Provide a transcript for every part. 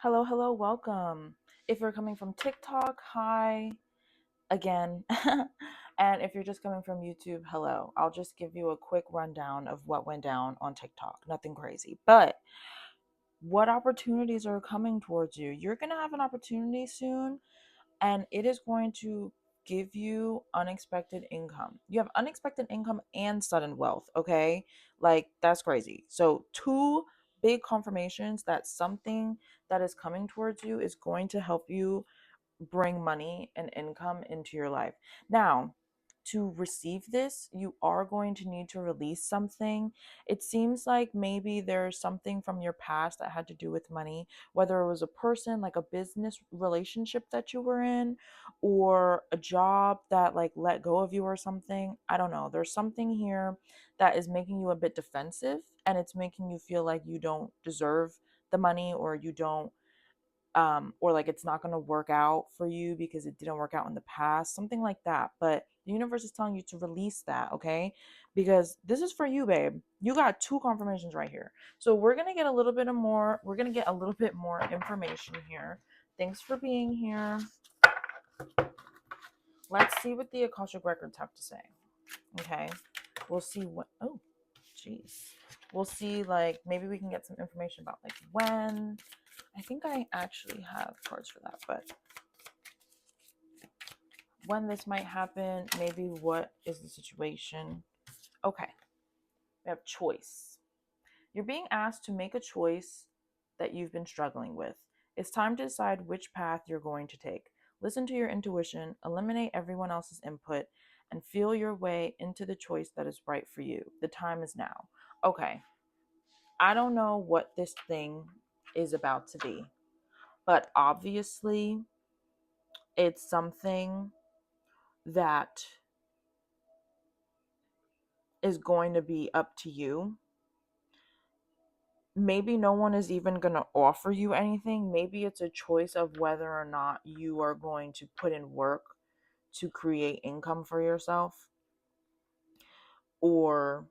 Hello, hello, welcome. If you're coming from TikTok, hi again. And if you're just coming from YouTube, hello. I'll just give you a quick rundown of what went down on TikTok. Nothing crazy. But what opportunities are coming towards you? You're going to have an opportunity soon, and it is going to give you unexpected income. You have unexpected income and sudden wealth, okay? Like, that's crazy. So, two big confirmations that something that is coming towards you is going to help you bring money and income into your life. Now, to receive this, you are going to need to release something. It seems like maybe there's something from your past that had to do with money, whether it was a person, like a business relationship that you were in, or a job that like let go of you or something. I don't know. There's something here that is making you a bit defensive, and it's making you feel like you don't deserve the money, or you don't or like it's not going to work out for you because it didn't work out in the past, something like that. But the universe is telling you to release that, okay? Because this is for you, babe. You got two confirmations right here. So we're going to get a little bit more, we're going to get a little bit more information here. Thanks for being here. Let's see what the Akashic records have to say. Okay? We'll see what, oh, jeez. We'll see, like, maybe we can get some information about, like, when. I think I actually have cards for that, but when this might happen, maybe what is the situation. Okay, we have choice. You're being asked to make a choice that you've been struggling with. It's time to decide which path you're going to take. Listen to your intuition, eliminate everyone else's input, and feel your way into the choice that is right for you. The time is now. Okay, I don't know what this thing is about to be, but obviously it's something that is going to be up to you. Maybe no one is even going to offer you anything. Maybe it's a choice of whether or not you are going to put in work to create income for yourself, or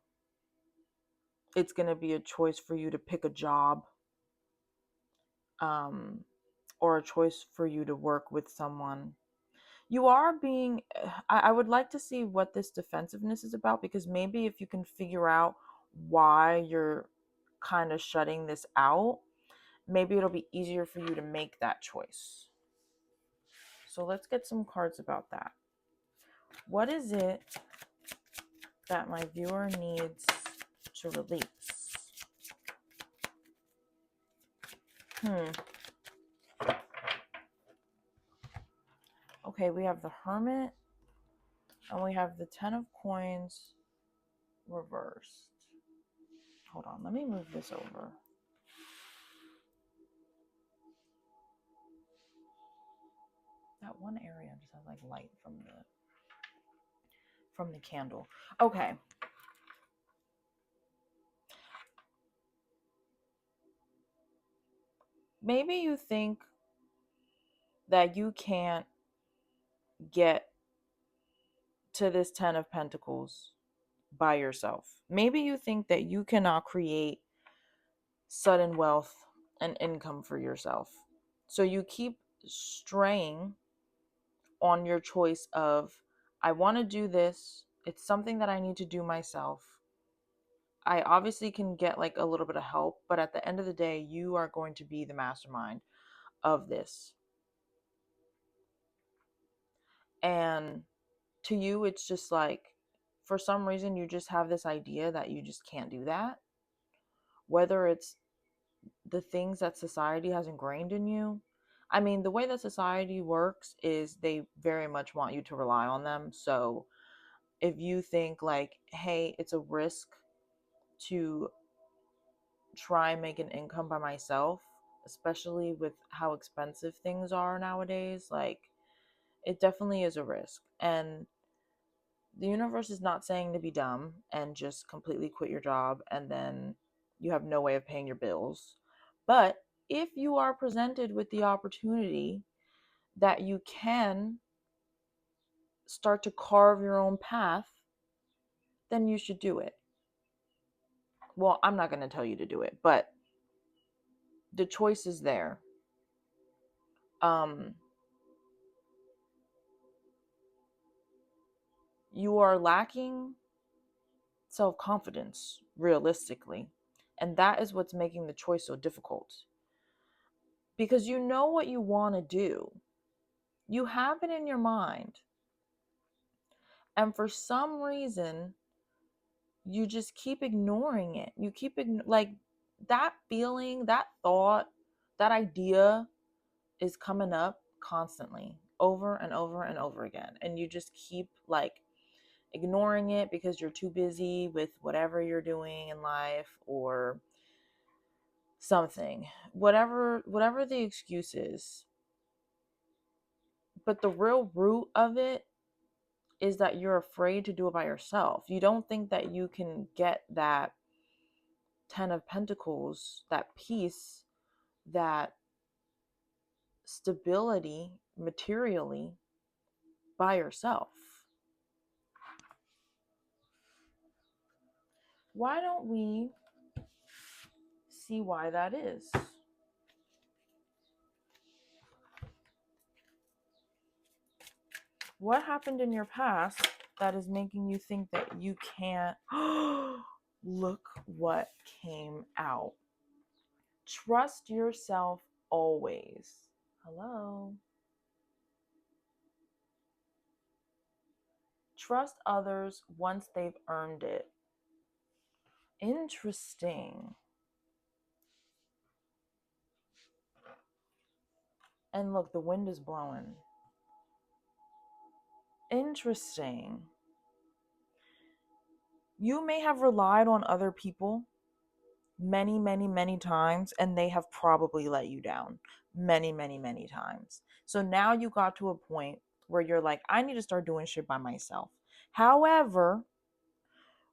it's going to be a choice for you to pick a job, um, or a choice for you to work with someone. You are being, I would like to see what this defensiveness is about, because maybe if you can figure out why you're kind of shutting this out, maybe it'll be easier for you to make that choice. So let's get some cards about that. What is it that my viewer needs to release? Okay, we have the Hermit, and we have the Ten of Coins reversed. Hold on, let me move this over. That one area just has like light from the candle. Okay. Maybe you think that you can't get to this 10 of Pentacles by yourself. Maybe you think that you cannot create sudden wealth and income for yourself. So you keep straying on your choice of, I want to do this. It's something that I need to do myself. I obviously can get like a little bit of help, but at the end of the day, you are going to be the mastermind of this. And to you, it's just like, for some reason, you just have this idea that you just can't do that. Whether it's the things that society has ingrained in you. I mean, the way that society works is they very much want you to rely on them. So if you think like, hey, it's a risk to try and make an income by myself, especially with how expensive things are nowadays, like it definitely is a risk. And the universe is not saying to be dumb and just completely quit your job and then you have no way of paying your bills. But if you are presented with the opportunity that you can start to carve your own path, then you should do it. Well, I'm not going to tell you to do it, but the choice is there. You are lacking self-confidence, realistically. And that is what's making the choice so difficult. Because you know what you want to do. You have it in your mind. And for some reason, you just keep ignoring it. You keep like that feeling, that thought, that idea is coming up constantly over and over and over again. And you just keep like ignoring it because you're too busy with whatever you're doing in life or something. Whatever the excuse is. But the real root of it is that you're afraid to do it by yourself. You don't think that you can get that 10 of Pentacles, that peace, that stability materially by yourself. Why don't we see why that is? What happened in your past that is making you think that you can't? Look what came out. Trust yourself always. Hello. Trust others once they've earned it. Interesting. And look, the wind is blowing. Interesting. You may have relied on other people many, many, many times, and they have probably let you down many, many, many times. So now you got to a point where you're like, I need to start doing shit by myself. However,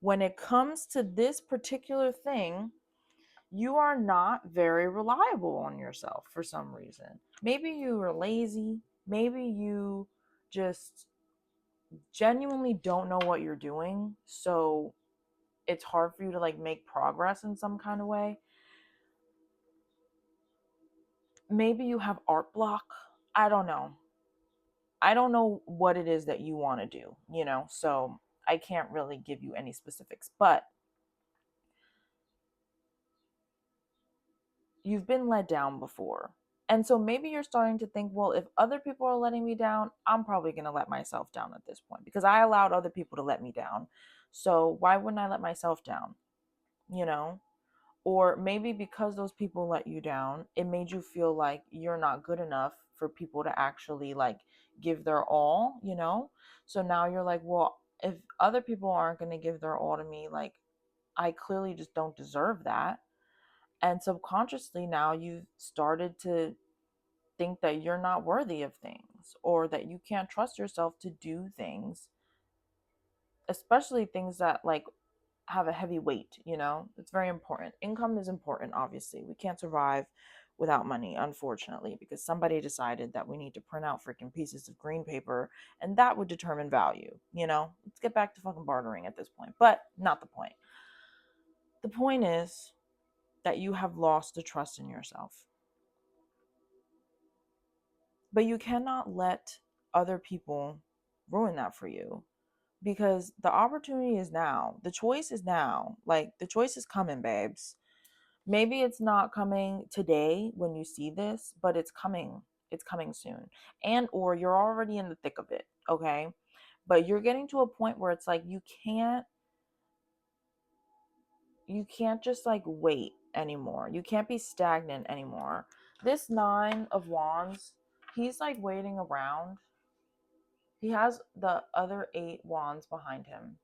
when it comes to this particular thing, you are not very reliable on yourself for some reason. Maybe you are lazy. Maybe you just genuinely don't know what you're doing. So it's hard for you to like make progress in some kind of way. Maybe you have art block. I don't know. I don't know what it is that you want to do, so I can't really give you any specifics, but you've been let down before. And so maybe you're starting to think, well, if other people are letting me down, I'm probably going to let myself down at this point because I allowed other people to let me down. So why wouldn't I let myself down? You know? Or maybe because those people let you down, it made you feel like you're not good enough for people to actually like give their all. So now you're like, well, if other people aren't going to give their all to me, like I clearly just don't deserve that. And subconsciously now you've started to think that you're not worthy of things or that you can't trust yourself to do things, especially things that like have a heavy weight. It's very important. Income is important, obviously. We can't survive without money, unfortunately, because somebody decided that we need to print out freaking pieces of green paper and that would determine value. Let's get back to fucking bartering at this point, but not the point. The point is that you have lost the trust in yourself. But you cannot let other people ruin that for you because the opportunity is now. The choice is now. Like the choice is coming, babes. Maybe it's not coming today when you see this, but it's coming. It's coming soon. And or you're already in the thick of it, okay? But you're getting to a point where it's like you can't just like wait anymore. You can't be stagnant anymore. This 9 of Wands, he's like waiting around. He has the other 8 wands behind him.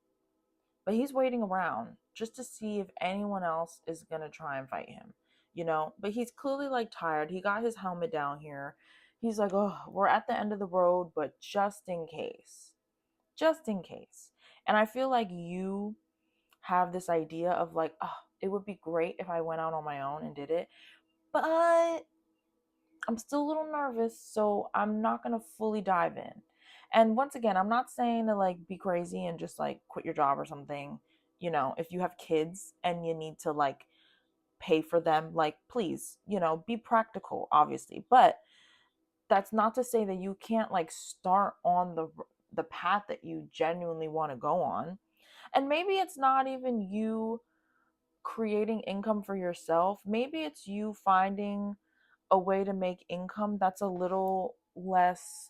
But he's waiting around just to see if anyone else is going to try and fight him. But he's clearly like tired. He got his helmet down here. He's like, oh, we're at the end of the road, but just in case. Just in case. And I feel like you have this idea of like, oh, it would be great if I went out on my own and did it. But I'm still a little nervous, so I'm not going to fully dive in. And once again, I'm not saying to like be crazy and just like quit your job or something. If you have kids and you need to like pay for them, like please, be practical, obviously. But that's not to say that you can't like start on the path that you genuinely want to go on. And maybe it's not even you creating income for yourself. Maybe it's you finding a way to make income that's a little less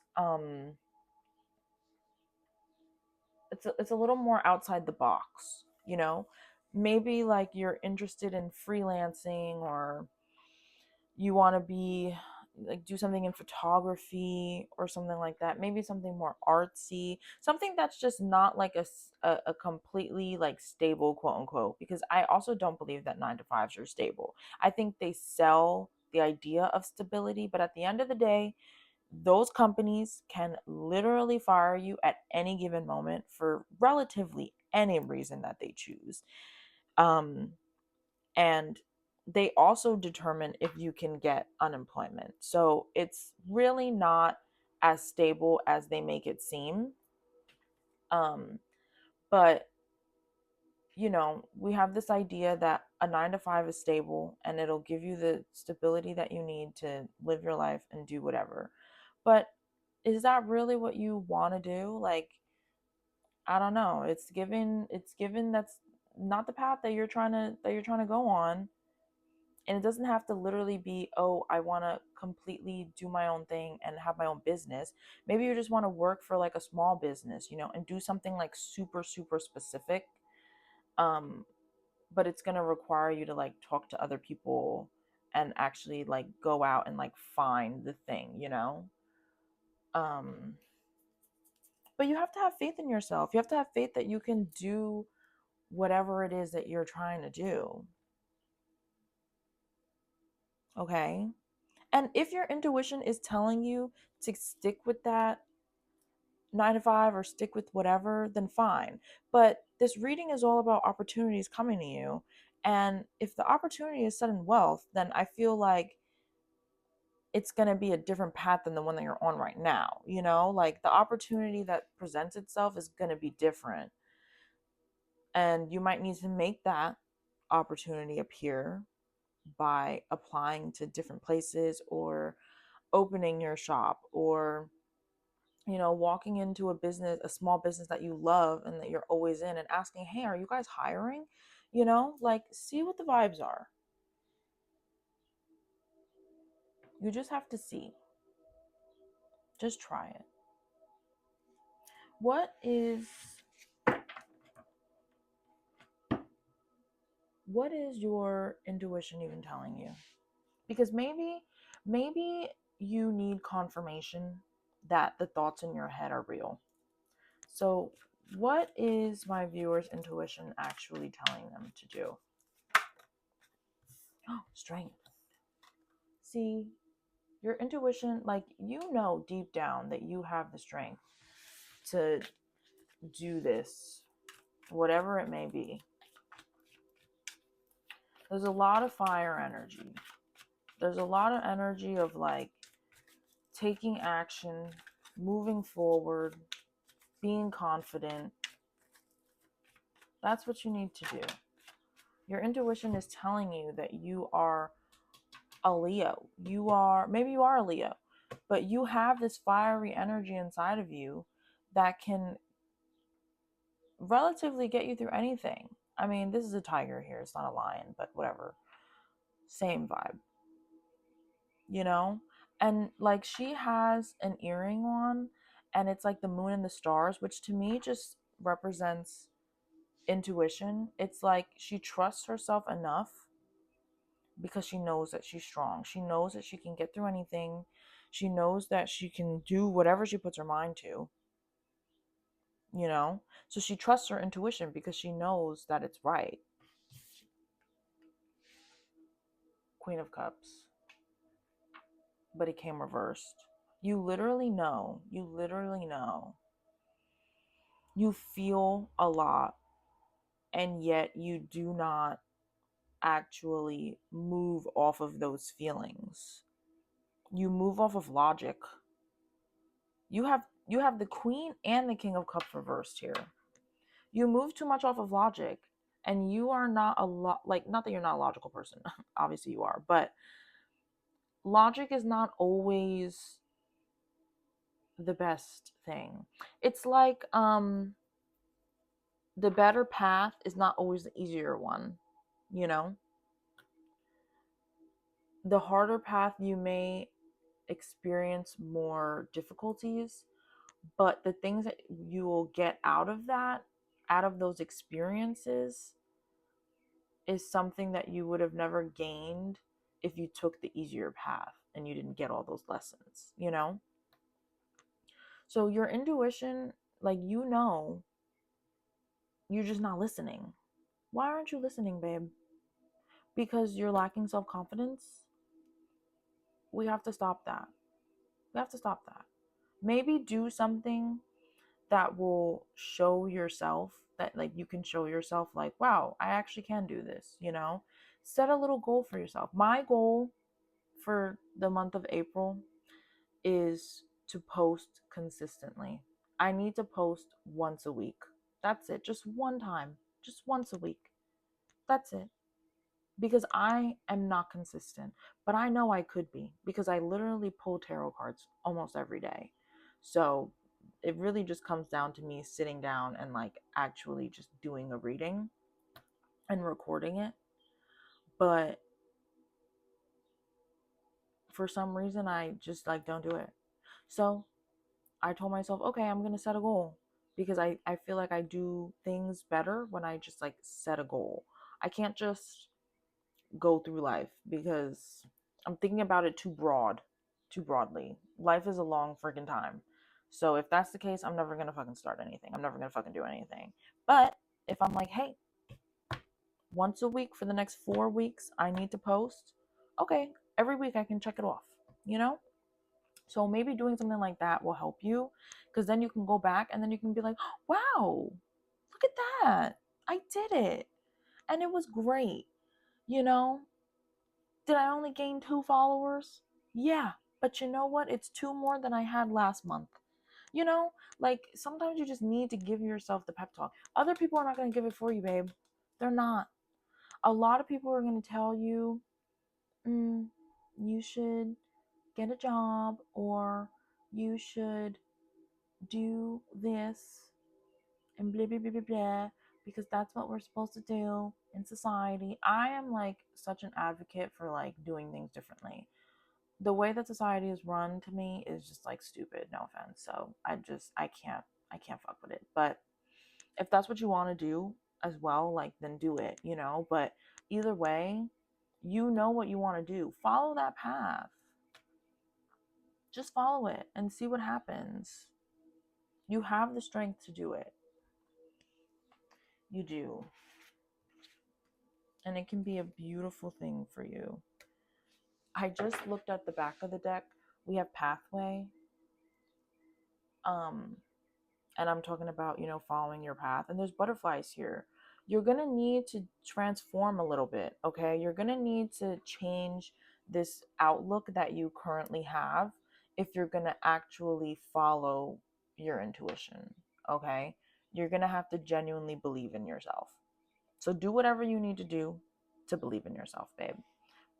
it's a little more outside the box, you know? Maybe like you're interested in freelancing, or you want to be like do something in photography or something like that. Maybe something more artsy, something that's just not like a completely like stable, quote unquote, because I also don't believe that 9 to 5s are stable. I think they sell the idea of stability, but at the end of the day, those companies can literally fire you at any given moment for relatively any reason that they choose. And they also determine if you can get unemployment. So it's really not as stable as they make it seem. But we have this idea that a 9 to 5 is stable and it'll give you the stability that you need to live your life and do whatever. But is that really what you want to do? Like, I don't know. It's given that's not the path that you're trying to go on. And it doesn't have to literally be, oh, I want to completely do my own thing and have my own business. Maybe you just want to work for like a small business, and do something like super super specific. um but it's going to require you to like talk to other people and actually like go out and like find the thing. um but you have to have faith in yourself. You have to have faith that you can do whatever it is that you're trying to do. Okay. And if your intuition is telling you to stick with that 9 to 5 or stick with whatever, then fine. But this reading is all about opportunities coming to you. And if the opportunity is sudden wealth, then I feel like it's going to be a different path than the one that you're on right now. Like the opportunity that presents itself is going to be different. And you might need to make that opportunity appear by applying to different places, or opening your shop, or walking into a small business that you love and that you're always in, and asking, hey, are you guys hiring? Like, see what the vibes are. You just have to see. Just try it. What is your intuition even telling you? Because maybe you need confirmation that the thoughts in your head are real. So what is my viewers' intuition actually telling them to do? Oh, strength. See, your intuition, like, deep down that you have the strength to do this, whatever it may be. There's a lot of fire energy. There's a lot of energy of like taking action, moving forward, being confident. That's what you need to do. Your intuition is telling you that you are a Leo. Maybe you are a Leo, but you have this fiery energy inside of you that can relatively get you through anything. I mean, this is a tiger here. It's not a lion, but whatever. Same vibe. And like she has an earring on, and it's like the moon and the stars, which to me just represents intuition. It's like she trusts herself enough because she knows that she's strong. She knows that she can get through anything. She knows that she can do whatever she puts her mind to, So she trusts her intuition because she knows that it's right. Queen of Cups. But it came reversed. You literally know. You literally know. You feel a lot, and yet you do not actually move off of those feelings. You move off of logic. You have the Queen and the King of Cups reversed here. You move too much off of logic, and you are not not that you're not a logical person. Obviously you are, but logic is not always the best thing. It's like the better path is not always the easier one, you know? The harder path, you may experience more difficulties, but the things that you will get out of that, out of those experiences, is something that you would have never gained if you took the easier path and you didn't get all those lessons, you know? So your intuition, like, you know, you're just not listening. Why aren't you listening, babe? Because you're lacking self-confidence? We have to stop that. We have to stop that. Maybe do something that will show yourself that, like, you can show yourself, like, wow, I actually can do this, you know? Set a little goal for yourself. My goal for the month of April is to post consistently. I need to post once a week. That's it. Just one time. Just once a week. That's it. Because I am not consistent, but I know I could be, because I literally pull tarot cards almost every day. So it really just comes down to me sitting down and, like, actually just doing a reading and recording it. But for some reason, I just, like, don't do it. So I told myself, okay, I'm going to set a goal, because I feel like I do things better when I just, like, set a goal. I can't just go through life, because I'm thinking about it too broadly. Life is a long freaking time. So if that's the case, I'm never going to fucking start anything. I'm never going to fucking do anything. But if I'm like, hey, once a week for the next 4 weeks, I need to post, okay, every week I can check it off, you know? So maybe doing something like that will help you, because then you can go back and then you can be like, wow, look at that. I did it. And it was great. You know, did I only gain 2 followers? Yeah. But you know what? It's 2 more than I had last month. You know, like, sometimes you just need to give yourself the pep talk. Other people are not going to give it for you, babe. They're not. A lot of people are going to tell you, you should get a job, or you should do this and blah blah blah blah blah, because that's what we're supposed to do in society. I am, like, such an advocate for, like, doing things differently. The way that society is run, to me, is just, like, stupid, no offense. So I can't fuck with it. But if that's what you want to do as well, like, then do it, you know? But either way, you know what you want to do. Follow that path. Just follow it and see what happens. You have the strength to do it. You do. And it can be a beautiful thing for you. I just looked at the back of the deck. We have pathway. And I'm talking about, you know, following your path. And there's butterflies here. You're going to need to transform a little bit, okay? You're going to need to change this outlook that you currently have if you're going to actually follow your intuition, okay? You're going to have to genuinely believe in yourself. So do whatever you need to do to believe in yourself, babe.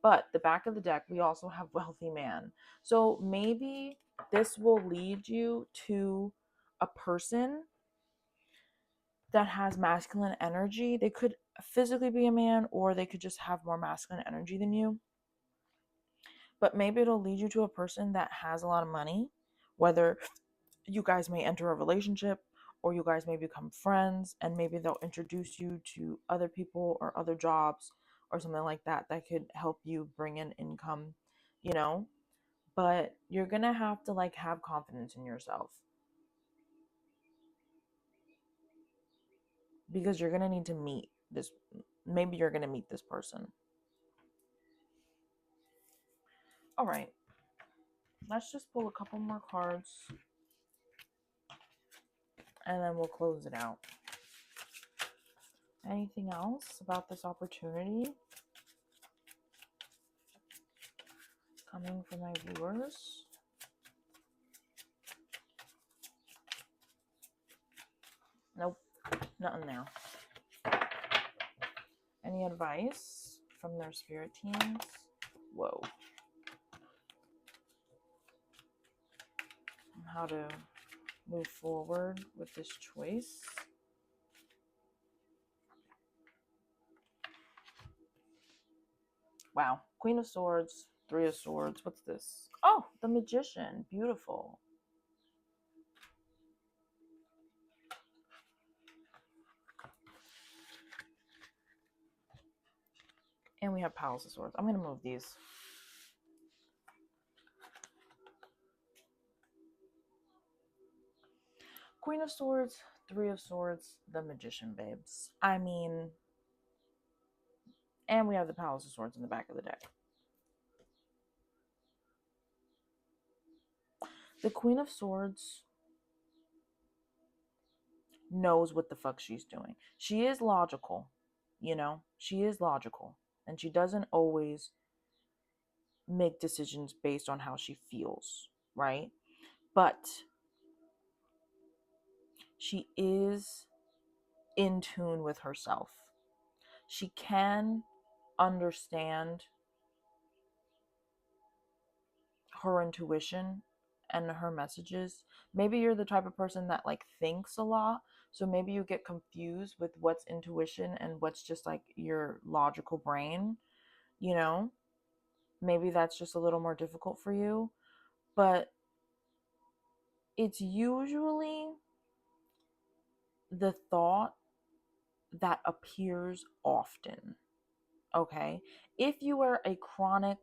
But the back of the deck, we also have wealthy man. So maybe this will lead you to a person that has masculine energy. They could physically be a man, or they could just have more masculine energy than you. But maybe it'll lead you to a person that has a lot of money, whether you guys may enter a relationship or you guys may become friends, and maybe they'll introduce you to other people or other jobs or something like that that could help you bring in income, you know? But you're going to have to, like, have confidence in yourself, because you're going to need to meet this. Maybe you're going to meet this person. All right. Let's just pull a couple more cards and then we'll close it out. Anything else about this opportunity coming from my viewers? Nope, nothing there. Any advice from their spirit teams? Whoa. how to move forward with this choice. Wow. Queen of Swords, Three of Swords. What's this? Oh, the Magician. Beautiful. And we have Palace of Swords. I'm going to move these. Queen of Swords, Three of Swords, the Magician, babes. I mean, and we have the Palace of Swords in the back of the deck. The Queen of Swords knows what the fuck she's doing. She is logical, you know? She is logical. And she doesn't always make decisions based on how she feels, right? But she is in tune with herself. She can understand her intuition and her messages. Maybe you're the type of person that like thinks a lot, so maybe you get confused with what's intuition and what's just like your logical brain, you know? Maybe that's just a little more difficult for you, but it's usually the thought that appears often. Okay? If you are a chronic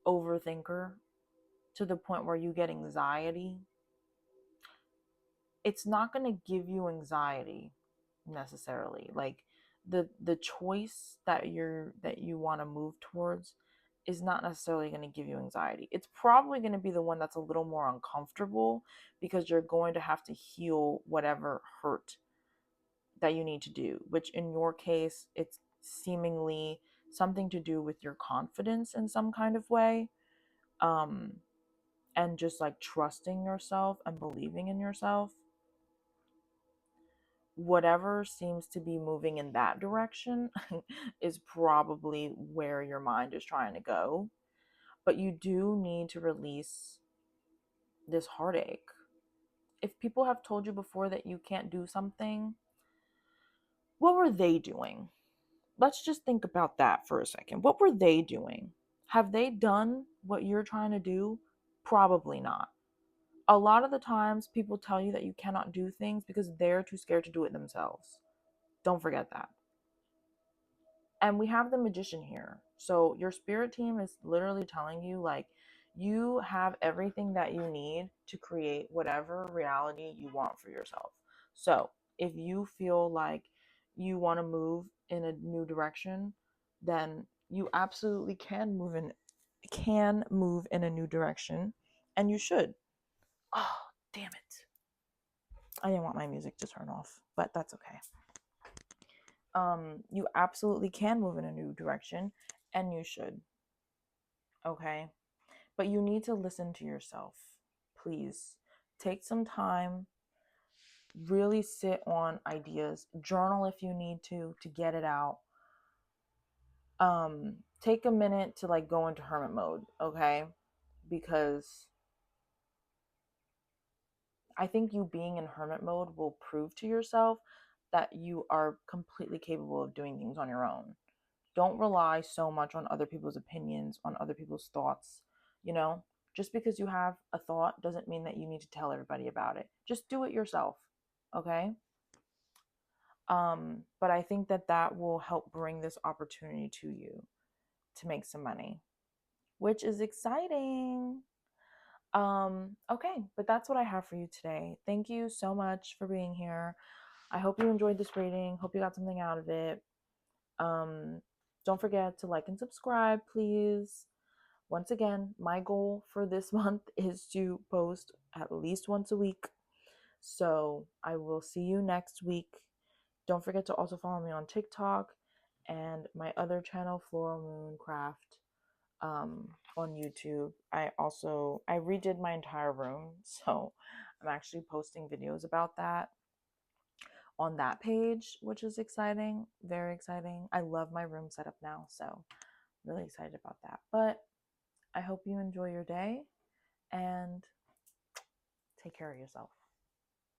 overthinker to the point where you get anxiety, it's not going to give you anxiety necessarily. Like the choice that you want to move towards is not necessarily going to give you anxiety. It's probably going to be the one that's a little more uncomfortable because you're going to have to heal whatever hurt that you need to do, which in your case, it's seemingly something to do with your confidence in some kind of way. And just like trusting yourself and believing in yourself. Whatever seems to be moving in that direction is probably where your mind is trying to go. But you do need to release this heartache. If people have told you before that you can't do something, what were they doing? Let's just think about that for a second. What were they doing? Have they done what you're trying to do? Probably not. A lot of the times people tell you that you cannot do things because they're too scared to do it themselves. Don't forget that. And we have the Magician here. So your spirit team is literally telling you like you have everything that you need to create whatever reality you want for yourself. So if you feel like you want to move in a new direction, then you absolutely can move in a new direction, and you should. Oh, damn it. I didn't want my music to turn off, but that's okay. You absolutely can move in a new direction, and you should. Okay? But you need to listen to yourself. Please take some time, really sit on ideas, journal if you need to get it out. Take a minute to like go into hermit mode, okay? Because I think you being in hermit mode will prove to yourself that you are completely capable of doing things on your own. Don't rely so much on other people's opinions, on other people's thoughts. You know, just because you have a thought doesn't mean that you need to tell everybody about it. Just do it yourself. Okay? But I think that that will help bring this opportunity to you to make some money, which is exciting. Okay, but that's what I have for you today. Thank you so much for being here. I hope you enjoyed this reading. Hope you got something out of it. Don't forget to like and subscribe, please. Once again, my goal for this month is to post at least once a week. So I will see you next week. Don't forget to also follow me on TikTok and my other channel, Floral Moon Craft, on YouTube. I redid my entire room, so I'm actually posting videos about that on that page, which is exciting, very exciting. I love my room setup now, so really excited about that. But I hope you enjoy your day and Take care of yourself.